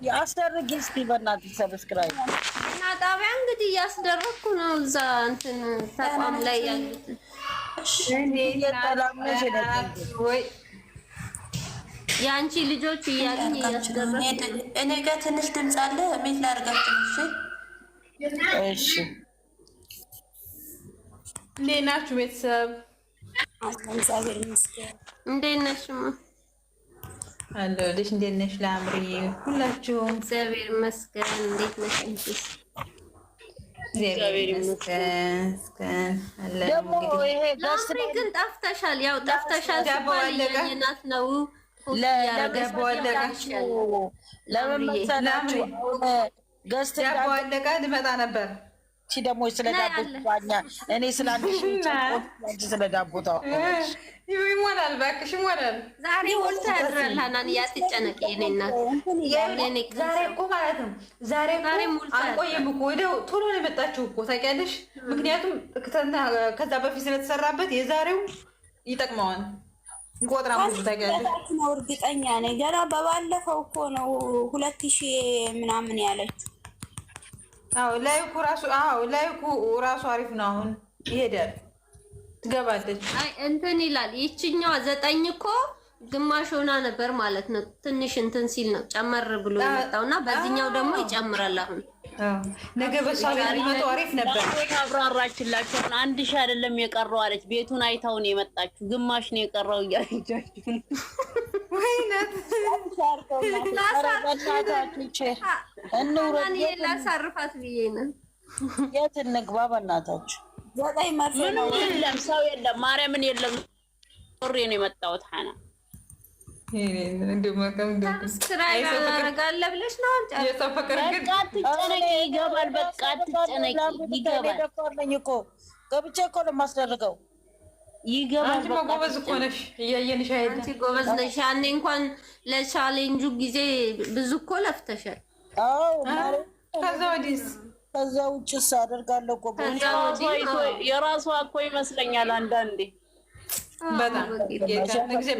ያስደርጊ እስቲ በእናትሽ ሰብስክራይብ እና ጣቢያ እንግዲህ እያስደረኩ ነው። እዛ እንትን ተቋም ላይ ያሉት ወይ የአንቺ ልጆች እያሉኝ እያስደረኩ እኔ ጋር ትንሽ ድምፅ አለ። ሜት ላድርጋችሁ። እሺ እንዴት ናችሁ ቤተሰብ? እግዚአብሔር ይመስገን። እንዴት ነሽማ? አለሁልሽ። እንዴት ነሽ ላምሪ? ሁላችሁም እግዚአብሔር ይመስገን። እንዴት ነሽ አንቺ? እግዚአብሔር ይመስገን። ደግሞ ይሄ ላምሪ ግን ጠፍተሻል። ያው ጠፍተሻል ሲባል እያየናት ነው። ለምን መሰላችሁ? ገስት ዳቦ አለቀ ልመጣ ነበር። እቺ ደግሞ ስለ ዳቦ ባኛ እኔ ስላንቺ ስለ ዳቦ ታውቃለሽ። ይሞላል እባክሽ ይሞላል። ዛሬ ወልታ ያድራላናን ያትጨነቅ የኔና ዛሬ እኮ ማለት ነው። ዛሬ አንቆይም እኮ ወዲያው ቶሎ ነው የመጣችው እኮ ታውቂያለሽ። ምክንያቱም ከዛ በፊት ስለተሰራበት የዛሬው ይጠቅመዋል። እንቆጥራ ብዙ ታውቂያለሽ ነው እርግጠኛ ነኝ። ገና በባለፈው እኮ ነው 2000 ምናምን ያለችው። ላይኩ ራሱ አሪፍ ነው። አሁን ይሄዳል ትገባለች። አይ እንትን ይላል። ይችኛዋ 9 እኮ ግማሽ ሆና ነበር ማለት ነው። ትንሽ እንትን ሲል ነው ጨመር ብሎ የመጣውና በዚህኛው ደግሞ ይጨምራል። አሁን ነገ በሷ ቢመጡ አሪፍ ነበር። አብራራችላችሁ 1000 አይደለም የቀረው አለች። ቤቱን አይታው ነው የመጣችሁ። ግማሽ ነው የቀረው እያለቻችሁ ወይነት ላሳርፋት ብዬ ነው። የት እንግባ በእናታችሁ? 9 መርፌ ነው። የለም ሰው የለም። ማርያምን የለም። ጦሬ ነው የመጣሁት ሐና ስራይ አደርጋለሁ ብለሽ ነው አንቺ? በቃ አትጨነቂ፣ ይገባል። በቃ አትጨነቂ፣ ይገባል። ደፋርነኝ እኮ ገብቼ እኮ ነው የማስደርገው። ይገባል። አንቺ ጎበዝ እኮ ነሽ፣ እያየንሽ አይደል? አንቺ ጎበዝ ነሽ። ያኔ እንኳን ለቻሌንጁ ጊዜ ብዙ እኮ ለፍተሻል። አዎ ከዛ ውጭስ አደርጋለሁ እኮ የራሷ እኮ ይመስለኛል አንዳንዴ። በጣም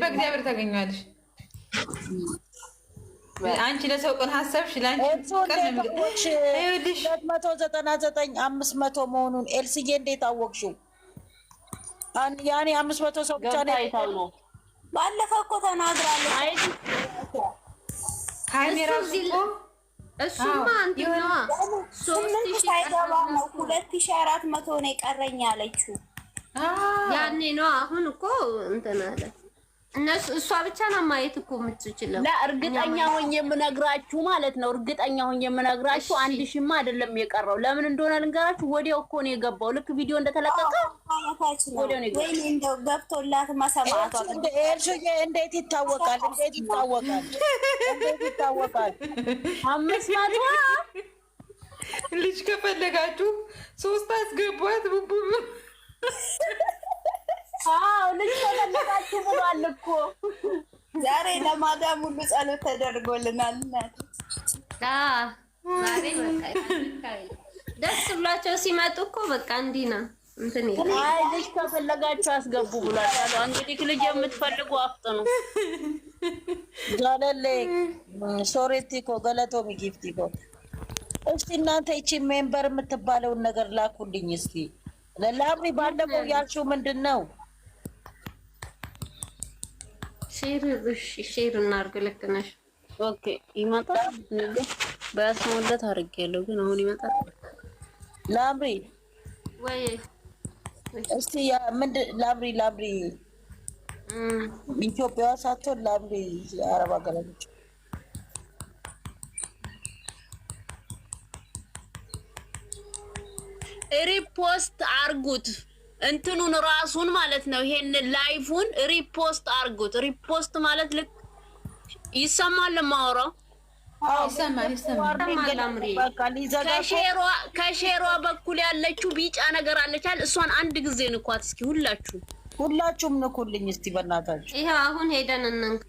በእግዚአብሔር ታገኛለሽ። አንቺ ለሰው ቀን ሀሳብሽ ላንቺ ቀን ይኸውልሽ 299 500 መሆኑን ኤልስዬ እንዴት አወቅሽው? ያኔ 500 ሰው ብቻ ነው። ባለፈው እኮ ተናግራለች። አይ ካሜራ እሱማ አንተና 3000 ሳይገባ ነው 2400 ነው የቀረኝ አለችው። ያኔ ነው። አሁን እኮ እንትን አለ። እሷ ብቻ ነው ማየት እኮ የምትችለው። እርግጠኛ ሆኜ የምነግራችሁ ማለት ነው። እርግጠኛ ሆኜ የምነግራችሁ 1000ማ አይደለም የቀረው። ለምን እንደሆነ ልንገራችሁ። ወዲያው እኮ ነው የገባው። ልክ ቪዲዮ እንደተለቀቀ ወዲያው ነው የገባው። ወይ እንደው ገብቶላት ማሰማቷ እንዴት ይታወቃል? 500 ልጅ ከፈለጋችሁ 3 አስገቧት ቡቡ። ልጅ ከፈለጋችሁ ብሏል እኮ። ዛሬ ለማዳም ሁሉ ጸሎት ተደርጎልናል። ዛሬ በቃ ደስ ብሏቸው ሲመጡ እኮ በቃ እንዲህ ነው እንትን ይላል። አይ ልጅ ከፈለጋችሁ አስገቡ ብሏል። እንግዲህ ልጅ የምትፈልጉ አፍጥኑ። ጃለሌ ሶሬቲ እኮ ገለቶ ሚጊፍቲ እኮ። እስቲ እናንተ እቺ ሜምበር የምትባለውን ነገር ላኩልኝ እስቲ። ለላምሪ ባለፈው ያልሽው ምንድን ነው? ሼር እናድርግ። ልክ ነሽ። ኦኬ ይመጣል። በያስሞለት አድርጌያለሁ ግን አሁን ይመጣል። ላምሪ ወይ እስቲ ምንድን ላምሪ ኢትዮጵያ ሳትሆን ላምሪ አረብ ሀገር ነች። ሪፖስት አርጉት እንትኑን ራሱን ማለት ነው። ይሄን ላይፉን ሪፖስት አርጉት። ሪፖስት ማለት ልክ ይሰማል ለማወራው ከሼሯ በኩል ያለችው ቢጫ ነገር አለቻል። እሷን አንድ ጊዜ ንኳት እስኪ ሁላችሁም ንኩልኝ እስቲ በእናታችሁ። ይሄ አሁን ሄደን እንንክ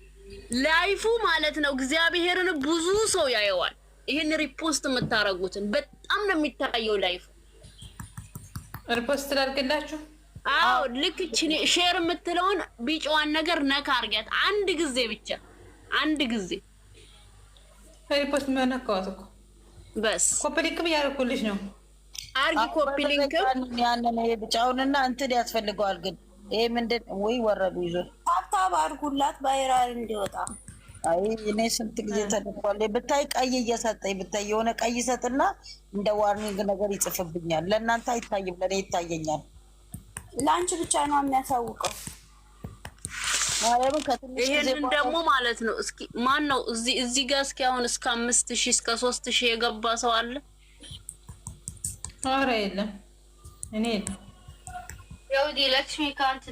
ላይፉ ማለት ነው። እግዚአብሔርን ብዙ ሰው ያየዋል። ይሄን ሪፖስት የምታረጉትን በጣም ነው የሚታየው ላይፉ። ሪፖስት ላድርግላችሁ። አዎ ልክ ሼር የምትለውን ቢጫዋን ነገር ነካ አርጊያት አንድ ጊዜ ብቻ አንድ ጊዜ። ሪፖስት መነካዋት እኮ በስ ኮፒ ሊንክ እያደረኩልሽ ነው። አርጊ ኮፒ ሊንክ ያንን ብቻውንና እንትን ያስፈልገዋል። ግን ይሄ ምንድን ወይ ወረዱ ይዞ ታብታብ አድርጉላት ቫይራል እንዲወጣ። አይ እኔ ስንት ጊዜ ተደርጓል ብታይ፣ ቀይ እየሰጠኝ ብታይ የሆነ ቀይ ሰጥና እንደ ዋርኒንግ ነገር ይጽፍብኛል። ለእናንተ አይታይም፣ ለእኔ ይታየኛል። ለአንቺ ብቻ ነው የሚያሳውቀው። ይሄንን ደግሞ ማለት ነው። እስኪ ማን ነው እዚህ ጋር እስኪ አሁን እስከ 5000 እስከ 3000 የገባ ሰው አለ? ኧረ የለም። እኔ የለም። ያው ለክሽሚ ካንት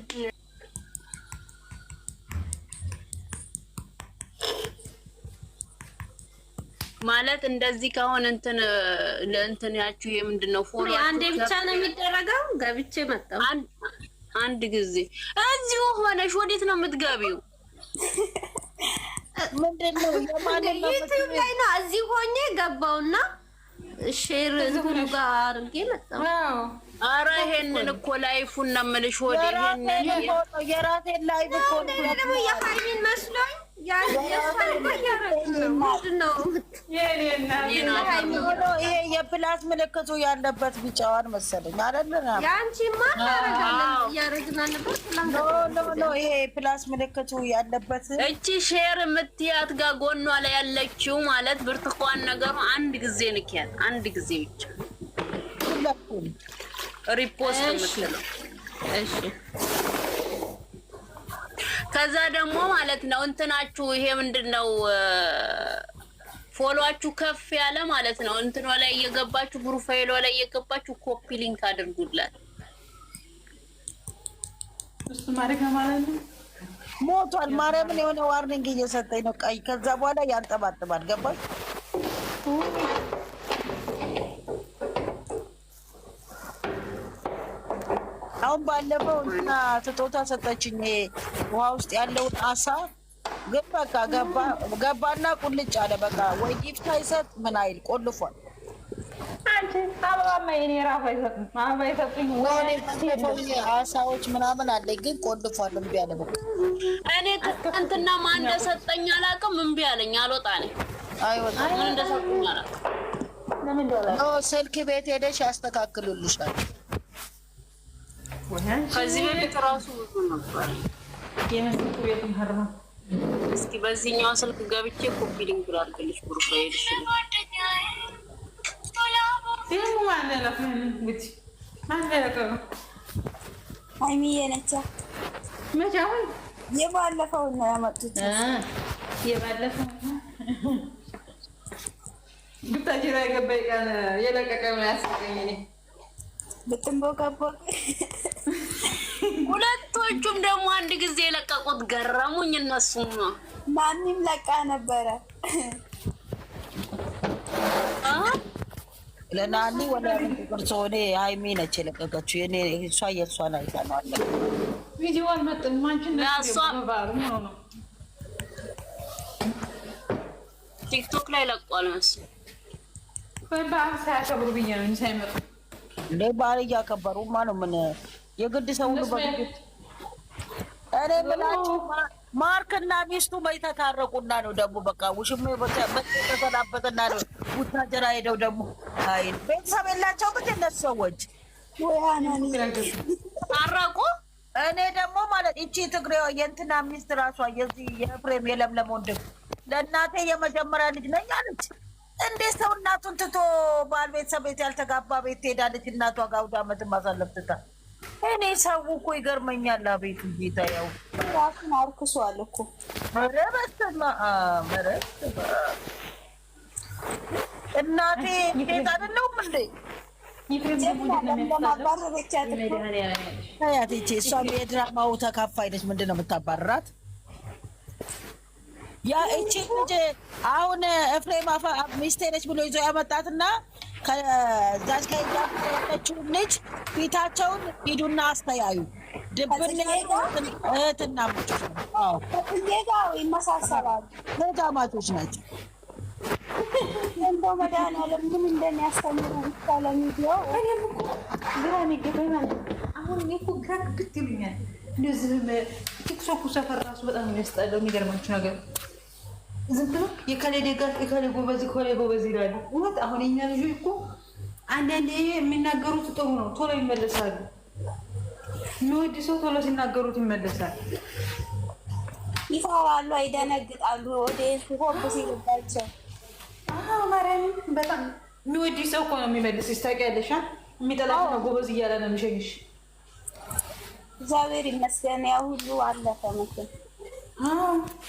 ማለት እንደዚህ ከሆነ እንትን ለእንትን ያችሁ የምንድነው ፎሎ አንዴ ብቻ ነው የሚደረገው። ገብቼ መጣሁ አንድ ጊዜ እዚሁ ሆነሽ ወዴት ነው የምትገቢው? ምንድነው የማንን ነው ዩቲዩብ ላይ ነው። እዚህ ሆኜ ገባውና ሼር እንትኑ ጋር አድርጌ መጣሁ። ኧረ ይሄንን እኮ ላይፉን ነው የምልሽ። ወደ ይሄንን የራሴን ላይፍ እኮ ደግሞ የሃይሚን መስሎኝ ይሄ የፕላስ ምልክቱ ያለበት ቢጫዋን መሰለኝ አይደለ? ይሄ ፕላስ ምልክቱ ያለበት እቺ ሼር የምትያት ጋር ጎኗ ላይ ያለችው ማለት ብርቱካን ነገሩ አንድ ጊዜ ንኪያት፣ አንድ ጊዜ ብቻ ሪፖስት የምትለው እሺ። ከዛ ደግሞ ማለት ነው እንትናችሁ ይሄ ምንድነው ፎሎዋችሁ ከፍ ያለ ማለት ነው እንትኗ ላይ እየገባችሁ ፕሮፋይሏ ላይ እየገባችሁ ኮፒ ሊንክ አድርጉላት። እሱ ማረጋ ማለት ነው። ሞቷል። ማርያምን የሆነ ዋርኒንግ እየሰጠኝ ነው ቀይ። ከዛ በኋላ ያንጠባጥባል። ገባሽ? አሁን ባለፈው እና ስጦታ ሰጠችኝ ውሃ ውስጥ ያለውን አሳ ግን በቃ ገባና ቁልጭ አለ። በቃ ወይ ጊፍት አይሰጥ ምን አይል ቆልፏል። አንቺ አበባማ የኔ ራሱ አይሰጥም። አበባ አይሰጡኝ ወይ አሳዎች ምናምን አለ ግን ቆልፏል። እምቢ አለ። በቃ እኔ እንትና ማን እንደሰጠኝ አላውቅም። እምቢ አለኝ። አልወጣለኝ። አይወጣም። ምን እንደሰጠኝ አላውቅም። ለምን እንደሆነ ስልክ ቤት ሄደሽ ያስተካክሉልሻል። ከዚህ በፊት ራሱ ብዙ ነበር የመስኩ ቤትም ሀርማ። እስኪ በዚህኛው ስልክ ገብቼ ኮፒ ሊንክ ላድርግልሽ ፕሮፋይል ደግሞ ማን ያለፈው እንግዲህ ማን ያለፈው ሃይሚዬ ነች። መቻውን የባለፈው ነው ያመጡት። የባለፈው ብታጅራ የገባይ ቀን የለቀቀው ነው ያስቀኝ። እኔ ብትንቦቀቦቅ ሁለቶቹም ደግሞ አንድ ጊዜ የለቀቁት ገረሙኝ። እነሱ ነው ማንም ለቃ ነበረ ለናኒ ወደ ቅርጾ እኔ ሃይሚ ነች የለቀቀችው። የኔ እሷ የእሷን አይታ ነው አለ ቪዲዮ አልመጣም። ማንችን ነው ቲክቶክ ላይ ለቋል መሰለኝ። በዓል ሳያከብሩ ብዬ ነው ሳይመጡ እንደ በዓል እያከበሩማ ነው። ምን የግድ ሰው ሁሉ በግድ እኔ ብላችሁ ማርክና ሚስቱ በይተታረቁና ነው ደግሞ በቃ ውሽሜ በተሰናበትና ነው ቡታጀራ ሄደው ደግሞ አይ ቤተሰብ የላቸው ግን እነሱ ሰዎች ታረቁ። እኔ ደግሞ ማለት እቺ ትግሬዋ የእንትና ሚስት ራሷ የዚህ የፍሬም የለምለም ወንድም ለእናቴ የመጀመሪያ ልጅ ነኝ አለች። እንዴት ሰው እናቱን ትቶ ባል ቤተሰብ ቤት ያልተጋባ ቤት ትሄዳለች? እናቷ ጋር አውደ ዓመትን ማሳለፍ ትታ። እኔ ሰው እኮ ይገርመኛል። አቤቱ ጌታ ያው ራሱን አርክሷል እኮ ኧረ በስመ አብ ኧረ እናቴ ቤት አይደለሁም እንዴ ያቴቼ እሷም የድራማው ተካፋይ ነች። ምንድን ነው የምታባርራት? ያ እቺ ልጅ አሁን ኤፍሬም ሚስቴ ነች ብሎ ይዞ ያመጣትና ከዛች ከያለችው ልጅ ፊታቸውን ሂዱና አስተያዩ። ድብን እህትና ሙጮች ነው ይመሳሰላሉ። ተዛማቾች ናቸው። እንደው መድኃኒዓለም ምን እንደሚያስተምሩ ለሚዲያው ግራ የሚገባኝ ማለት አሁን እኔ እኮ ግራ ግብት ይሉኛል። እንደዚህ ቲክቶኩ ሰፈር ራሱ በጣም የሚያስጠላው። የሚገርማችሁ ነገር ዝም ብሎ የከሌ ደጋፊ የከሌ ጎበዝ ይላሉ። እውነት አሁን የኛ ልጆች እኮ አንዳንዴ የሚናገሩት ጥሩ ነው፣ ቶሎ ይመለሳሉ። የሚወድ ሰው ቶሎ ሲናገሩት ይመለሳል። ይፈራሉ፣ አይደነግጣሉ። ወደ ሆብ ሲልባቸው ማርያም በጣም የሚወድ ሰው እኮ ነው የሚመልስሽ። ታውቂያለሽ? የሚጠላሽ ነው ጎበዝ እያለ ነው የሚሸኝሽ። እግዚአብሔር ይመስገን ያ ሁሉ አለፈ። መቼም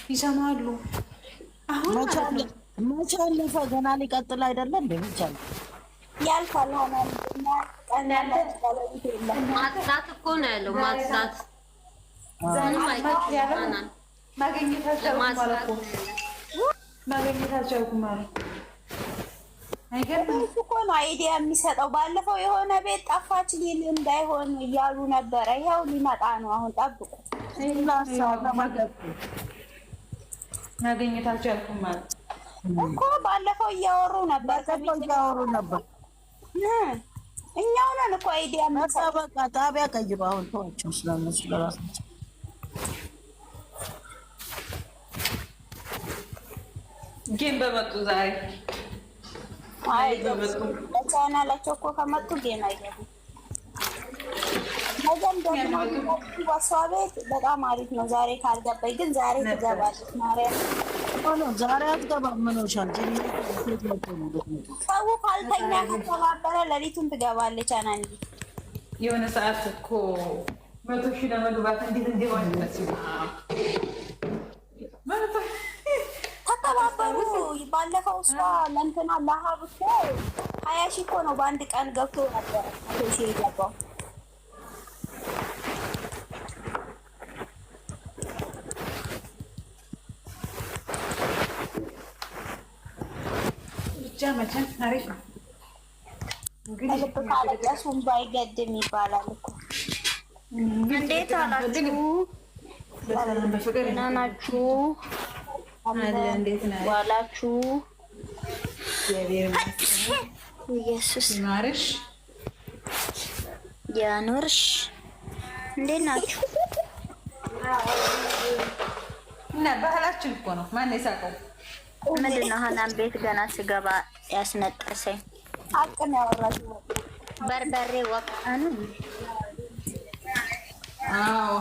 ይሰማሉ። አሁን መቼ አለፈ? ገና ሊቀጥል አይደለም እንዴ? ብቻ ያልፋል። ማጽዳት እኮ ነው ያለው። ማጽዳት ማግኘት አልቻልኩም ማለት አይገርምም እኮ ነው አይዲያ የሚሰጠው። ባለፈው የሆነ ቤት ጠፋች ሊል እንዳይሆን እያሉ ነበረ። ይኸው ሊመጣ ነው። አሁን ጠብቁ። ማግኘት አልቻልኩም ማለት እኮ ባለፈው እያወሩ ነበር። እኛው ነን እኮ አይዲያ የሚሰጠው። በቃ ጣቢያ ቀይሩ። አሁን ተዋቸው ስለነሱ ለራሳቸው ጌም በመጡ ዛሬ ቻናላቸው እኮ ከመጡ ጌም አይገቡም። ነገም ደግሞ በሷ ቤት በጣም አሪፍ ነው። ዛሬ ካልገባኝ ግን ዛሬ ትገባለች። ማርያም ዛሬ አትገባም። ምን ሆነሻል? ሰው ካልተኛ ከተባበረ ሌሊቱን ትገባለች። አናንዲ የሆነ ሰዓት እኮ 100,000 ለመግባት እንዴት እንደሆነ ይመስል ተከባበሩ። ባለፈው እሷ ለእንትና ለሀብ እኮ 20,000 እኮ ነው በአንድ ቀን ገብቶ ነበረ። 100,000 የገባው ብቻ መቼም አሪፍ ነው። እንግዲህ ካለቀሱም ባይገድም ይባላል እኮ። እንዴት አላችሁ? በፍቅር ናናችሁ እንዴት ነው ዋላችሁ? ኢየሱስ ማርሽ ያኑርሽ። እንዴት ናችሁ? እና ባህላችን እኮ ነው። ማን የሳቀው? ምንድን ነው ሀናን ቤት ገና ስገባ ያስነጠሰኝ? አቅም ያወራሽ በርበሬ ወቅአኑ። አዎ